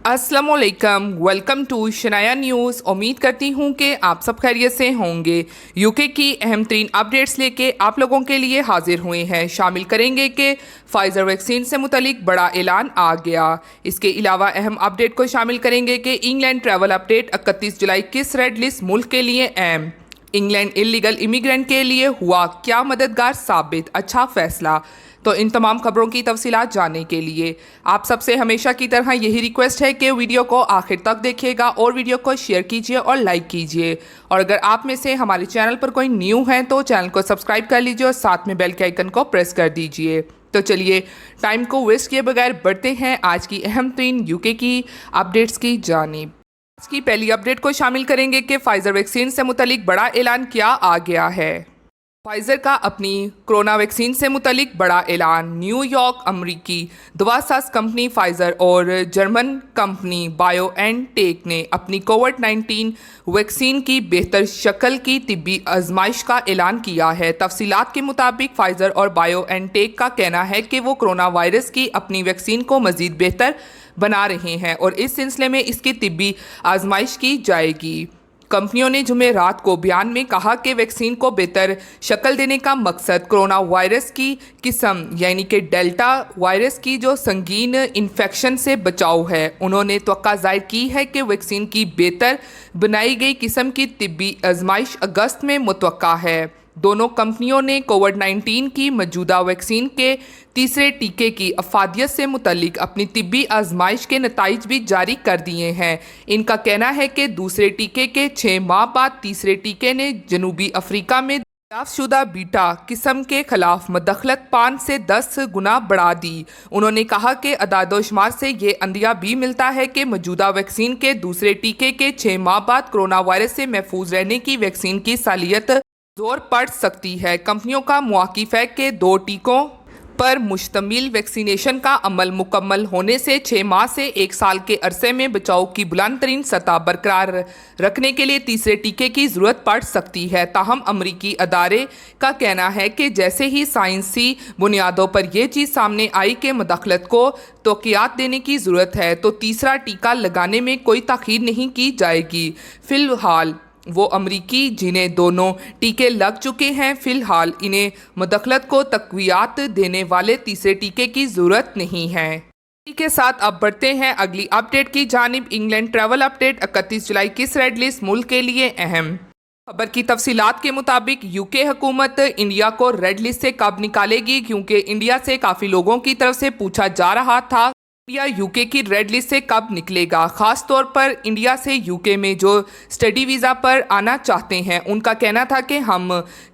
अस्सलामुअलैकुम, welcome to Shanaya news. उम्मीद करती हूँ कि आप सब खैरियत से होंगे। यूके की अहम तरीन अपडेट्स लेके आप लोगों के लिए हाजिर हुए हैं। शामिल करेंगे कि फाइज़र वैक्सीन से मुतलिक बड़ा ऐलान आ गया। इसके अलावा अहम अपडेट को शामिल करेंगे कि इंग्लैंड ट्रैवल अपडेट 31 जुलाई किस रेड लिस्ट मुल्क के लिए अहम। इंग्लैंड इलीगल इमिग्रेंट के लिए हुआ क्या मददगार साबित, अच्छा फैसला। तो इन तमाम खबरों की तफसीलात जानने के लिए आप सबसे हमेशा की तरह यही रिक्वेस्ट है कि वीडियो को आखिर तक देखिएगा और वीडियो को शेयर कीजिए और लाइक कीजिए। और अगर आप में से हमारे चैनल पर कोई न्यू है तो चैनल को सब्सक्राइब कर लीजिए और साथ में बेल के आइकन को प्रेस कर दीजिए। तो चलिए टाइम को वेस्ट किए बगैर बढ़ते हैं आज की अहम तरीन यूके की अपडेट्स की जानिब। आज की पहली अपडेट को शामिल करेंगे कि फाइज़र वैक्सीन से मुतलिक बड़ा ऐलान क्या आ गया है। फाइज़र का अपनी कोरोना वैक्सीन से मुतलिक बड़ा ऐलान। न्यूयॉर्क अमरीकी दवासाज कंपनी फाइज़र और जर्मन कंपनी बायोएनटेक ने अपनी कोविड-19 वैक्सीन की बेहतर शक्ल की तिब्बी आजमाइश का ऐलान किया है। तफसीलात के मुताबिक फाइज़र और बायोएनटेक का कहना है कि वो कोरोना वायरस की अपनी वैक्सीन को मज़ीद बेहतर बना रहे हैं और इस सिलसिले में इसकी तिब्बी आजमाइश की जाएगी। कंपनियों ने जुमेरात को बयान में कहा कि वैक्सीन को बेहतर शक्ल देने का मकसद कोरोना वायरस की किस्म यानी कि डेल्टा वायरस की जो संगीन इन्फेक्शन से बचाव है। उन्होंने तवक्का जाहिर की है कि वैक्सीन की बेहतर बनाई गई किस्म की तिब्बी आजमाइश अगस्त में मुतवक्का है। दोनों कंपनियों ने कोविड-19 की मौजूदा वैक्सीन के तीसरे टीके की अफादियत से मुतल्लिक अपनी तिब्बी आजमाइश के नताइज भी जारी कर दिए हैं। इनका कहना है कि दूसरे टीके के 6 माह बाद तीसरे टीके ने जनूबी अफ्रीका में दरियाफ्तशुदा बीटा किस्म के खिलाफ मदखलत 5 से 10 गुना बढ़ा दी। उन्होंने कहा कि अदाद-ओ-शुमार से ये अंदिया भी मिलता है कि मौजूदा वैक्सीन के दूसरे टीके के 6 माह बाद कोरोना वायरस से महफूज रहने की वैक्सीन की सालियत जोर पड़ सकती है। कंपनियों का मुआकिफ है कि 2 टीकों पर मुश्तमिल वैक्सीनेशन का अमल मुकम्मल होने से 6 माह से 1 साल के अरसे में बचाव की बुलंद तरीन सतह बरकरार रखने के लिए तीसरे टीके की ज़रूरत पड़ सकती है। ताहम अमरीकी अदारे का कहना है कि जैसे ही साइंसी बुनियादों पर यह चीज़ सामने आई कि मदखलत को तौक़ियात देने की ज़रूरत है तो तीसरा टीका लगाने में कोई ताख़ीर नहीं की जाएगी। फ़िलहाल वो अमरीकी जिन्हें दोनों टीके लग चुके हैं, फ़िलहाल इन्हें मदखलत को तक़वियत देने वाले तीसरे टीके की ज़रूरत नहीं है। इसी के साथ अब बढ़ते हैं अगली अपडेट की जानिब। इंग्लैंड ट्रैवल अपडेट 31 जुलाई किस रेड लिस्ट मुल्क के लिए अहम। खबर की तफसीलात के मुताबिक यूके हुकूमत इंडिया को रेड लिस्ट से कब निकालेगी, क्योंकि इंडिया से काफ़ी लोगों की तरफ से पूछा जा रहा था इंडिया यूके की रेड लिस्ट से कब निकलेगा। ख़ास तौर पर इंडिया से यूके में जो स्टडी वीज़ा पर आना चाहते हैं उनका कहना था कि हम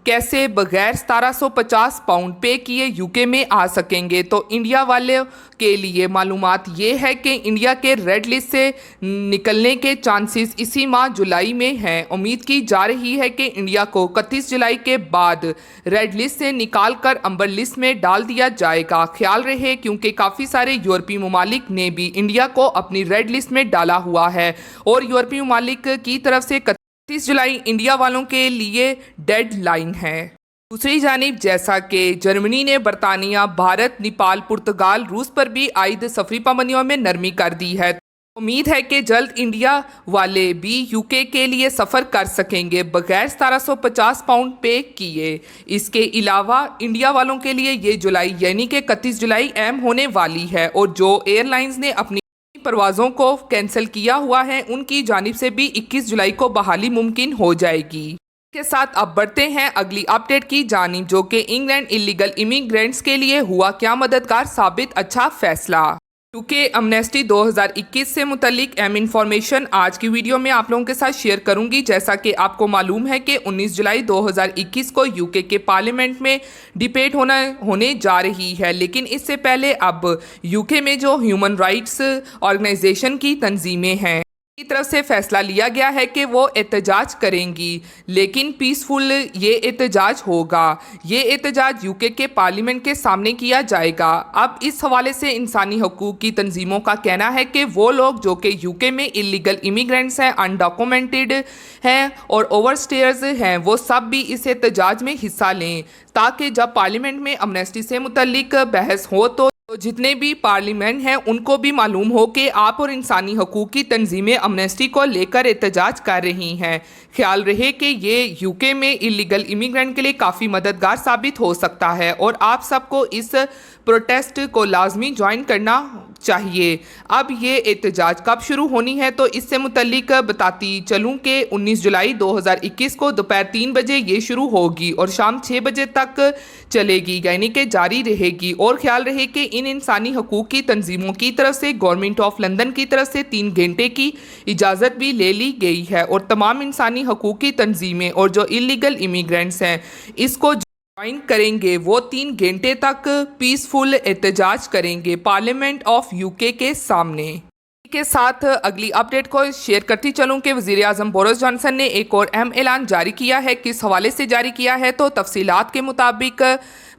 कैसे बगैर 1750 पाउंड पे किए यूके में आ सकेंगे। तो इंडिया वाले के लिए मालूमात ये है कि इंडिया के रेड लिस्ट से निकलने के चांसेस इसी माह जुलाई में हैं। उम्मीद की जा रही है कि इंडिया को 31 जुलाई के बाद रेड लिस्ट से निकाल कर अंबर लिस्ट में डाल दिया जाएगा। ख्याल रहे क्योंकि काफ़ी सारे यूरोपीय ममालिक ने भी इंडिया को अपनी रेड लिस्ट में डाला हुआ है और यूरोपीय ममालिक की तरफ से 31 जुलाई इंडिया वालों के लिए डेड लाइन है। दूसरी जानिब जैसा कि जर्मनी ने बरतानिया, भारत, नेपाल, पुर्तगाल, रूस पर भी आयद सफरी पाबंदियों में नरमी कर दी है। उम्मीद है कि जल्द इंडिया वाले भी यूके के लिए सफ़र कर सकेंगे बगैर 1750 पाउंड पे किए। इसके अलावा इंडिया वालों के लिए ये जुलाई यानी कि 31 जुलाई अहम होने वाली है और जो एयरलाइंस ने अपनी परवाज़ों को कैंसिल किया हुआ है उनकी जानिब से भी 21 जुलाई को बहाली मुमकिन हो जाएगी। के साथ अब बढ़ते हैं अगली अपडेट की जानिब, जो कि इंग्लैंड इलीगल इमिग्रेंट्स के लिए हुआ क्या मददगार साबित, अच्छा फैसला। यूके अमनेस्टी 2021 से मुतलिक अहम इंफॉर्मेशन आज की वीडियो में आप लोगों के साथ शेयर करूंगी। जैसा कि आपको मालूम है कि 19 जुलाई 2021 को यूके के पार्लियामेंट में डिबेट होने जा रही है, लेकिन इससे पहले अब यूके में जो ह्यूमन राइट्स ऑर्गेनाइजेशन की तंजीमें हैं की तरफ से फैसला लिया गया है कि वो एहतजाज करेंगी, लेकिन पीसफुल ये एहतजाज होगा। ये एहतजाज यूके के पार्लियामेंट के सामने किया जाएगा। अब इस हवाले से इंसानी हकूक़ की तंजीमों का कहना है कि वो लोग जो कि यूके में इलीगल इमिग्रेंट्स हैं, अनडॉक्यूमेंटेड हैं और ओवरस्टेयर्स हैं, वो सब भी इस एहतजाज में हिस्सा लें ताकि जब पार्लियामेंट में अमनेस्टी से मुतल्लिक बहस हो तो तो जितने भी पार्लियामेंट हैं उनको भी मालूम हो कि आप और इंसानी हकूक़ की तंजीमें अमनेस्टी को लेकर एहतजाज कर रही हैं। ख्याल रहे कि ये यूके में इलीगल इमिग्रेंट के लिए काफ़ी मददगार साबित हो सकता है और आप सबको इस प्रोटेस्ट को लाजमी ज्वाइन करना चाहिए। अब ये एहतजाज कब शुरू होनी है तो इससे मुतल्लिक बताती चलूँ कि 19 जुलाई 2021 को दोपहर 3 बजे ये शुरू होगी और शाम 6 बजे तक चलेगी, यानी कि जारी रहेगी। और ख्याल रहे कि इन इंसानी हकूक़ की तंजीमों की तरफ से गवर्नमेंट ऑफ लंदन की तरफ से 3 घंटे की इजाज़त भी ले ली गई है और तमाम इंसानी हकूक़ की तंजीमें और जो इलीगल इमिग्रेंट्स हैं इसको ज्वाइन करेंगे वो 3 घंटे तक पीसफुल एहतजाज करेंगे पार्लियामेंट ऑफ यूके के सामने। के साथ अगली अपडेट को शेयर करती चलूं कि वज़ीर आज़म बोरिस जॉनसन ने एक और अहम ऐलान जारी किया है। किस हवाले से जारी किया है तो तफसीलात के मुताबिक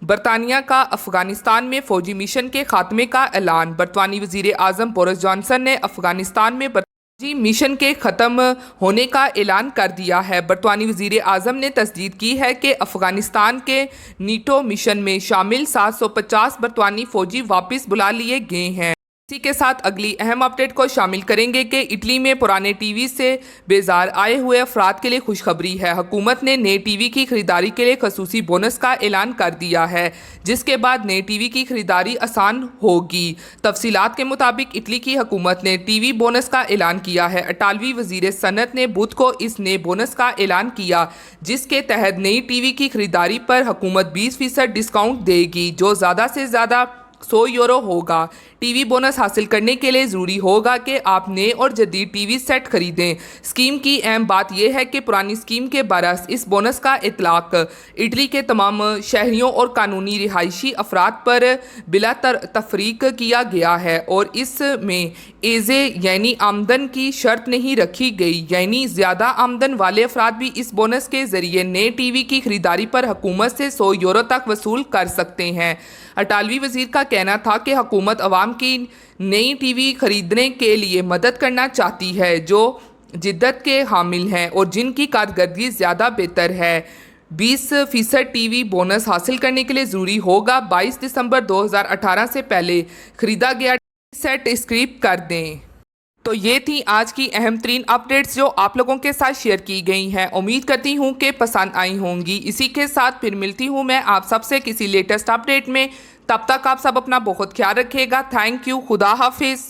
बरतानिया का अफ़गानिस्तान में फ़ौजी मिशन के खात्मे का ऐलान। बरतानी वज़ीर आज़म बोरिस जॉनसन ने अफ़गानिस्तान में फौजी मिशन के ख़त्म होने का ऐलान कर दिया है। बरतानी वज़ीर आज़म ने तस्दीक की है कि अफ़गानिस्तान के नीटो मिशन में शामिल 750 बरतानी फ़ौजी वापस बुला लिए गए हैं। इसी के साथ अगली अहम अपडेट को शामिल करेंगे कि इटली में पुराने टीवी से बेजार आए हुए अफराद के लिए खुशखबरी है। हुकूमत ने नए टीवी की खरीदारी के लिए खसूसी बोनस का ऐलान कर दिया है, जिसके बाद नए टीवी की खरीदारी आसान होगी। तफसीलात के मुताबिक इटली की हुकूमत ने टीवी बोनस का ऐलान किया है। इटालवी वजीर सनत ने बुध को इस नए बोनस का ऐलान किया, जिसके तहत नई टीवी की खरीदारी पर हुकूमत 20% डिस्काउंट देगी, जो ज़्यादा से ज़्यादा 100 यूरो होगा। टीवी बोनस हासिल करने के लिए ज़रूरी होगा कि आप नए और जदीद टीवी सेट खरीदें। स्कीम की अहम बात यह है कि पुरानी स्कीम के बरस इस बोनस का इतलाक इटली के तमाम शहरियों और कानूनी रिहायशी अफराद पर बिला तफरीक किया गया है और इसमें एज़े यानी आमदन की शर्त नहीं रखी गई, यानी ज़्यादा आमदन वाले अफराद भी इस बोनस के ज़रिए नए टीवी की खरीदारी पर हुकूमत से 100 यूरो तक वसूल कर सकते हैं। इटालवी वज़ीर का कहना था कि हुकूमत अवाम की नई टीवी खरीदने के लिए मदद करना चाहती है, जो जिद्दत के हामिल हैं और जिनकी कारकर्दगी ज़्यादा बेहतर है। 20% टीवी बोनस हासिल करने के लिए ज़रूरी होगा 22 दिसंबर 2018 से पहले ख़रीदा गया सेट स्क्रैप कर दें। तो ये थी आज की अहम तरीन अपडेट्स जो आप लोगों के साथ शेयर की गई हैं। उम्मीद करती हूँ कि पसंद आई होंगी। इसी के साथ फिर मिलती हूँ मैं आप सबसे किसी लेटेस्ट अपडेट में। तब तक आप सब अपना बहुत ख्याल रखिएगा। Thank you. खुदा हाफिज़।